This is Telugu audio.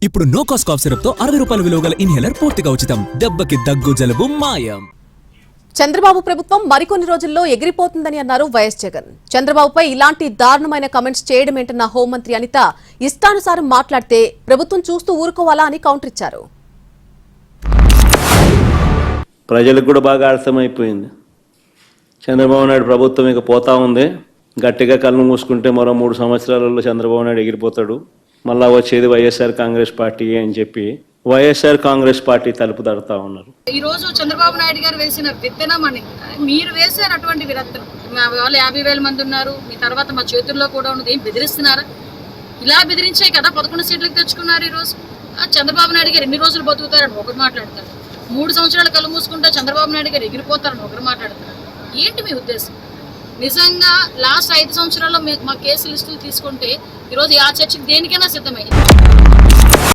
ఇప్పుడు నో కాస్ట్ కాఫ్ సిరప్ తో 60 రూపాయల విలువ గల ఇన్హేలర్ పూర్తిగా ఉచితం. దెబ్బకి దగ్గు జలుబు మాయం. చంద్రబాబు ప్రభుత్వం మరికొన్ని రోజుల్లో ఎగిరిపోతుందని అన్నారు వైఎస్ జగన్. చంద్రబాబుపై ఇలాంటి దారుణమైన కమెంట్స్ చేయడం ఏంటన్న హోంమంత్రి అనిత ఇష్టానుసారం మాట్లాడితే ప్రభుత్వం చూస్తూ ఊరుకోవాలా అని కౌంటర్ ఇచ్చారు. ప్రజలకు కూడా బాగా అర్థమైపోయింది. చంద్రబాబు నాయుడు ప్రభుత్వం ఇక పోతా ఉంది. గట్టిగా కళ్ళు మూసుకుంటే మరో 3 సంవత్సరాలలో చంద్రబాబు నాయుడు ఎగిరిపోతాడు. మళ్ళా వచ్చేది వైఎస్ఆర్ కాంగ్రెస్ పార్టీ అని చెప్పి వైఎస్ఆర్ కాంగ్రెస్ పార్టీ తలుపు తడతా ఉన్నారు. ఈ రోజు చంద్రబాబు నాయుడు గారు వేసిన విత్తనం అని మీరు వేసారటువంటి విత్తనం. మా వాళ్ళు 50,000 మంది ఉన్నారు, మీ తర్వాత మా చేతుల్లో కూడా ఉన్నది. ఏం బెదిరిస్తున్నారా? ఇలా బెదిరించే కదా 11 సీట్లకు తెచ్చుకున్నారు. ఈ రోజు చంద్రబాబు నాయుడు గారు ఎన్ని రోజులు బతుకుతారని ఒకరు మాట్లాడతారు, 3 సంవత్సరాలు కళ్ళు మూసుకుంటే చంద్రబాబు నాయుడు గారు ఎగిరిపోతారని ఒకరు మాట్లాడతారు. ఏంటి మీ ఉద్దేశం? నిజంగా లాస్ట్ 5 సంవత్సరాల్లో మా కేసు లిస్టులు తీసుకుంటే ఈరోజు ఆ చర్చకి దేనికైనా సిద్ధమైంది.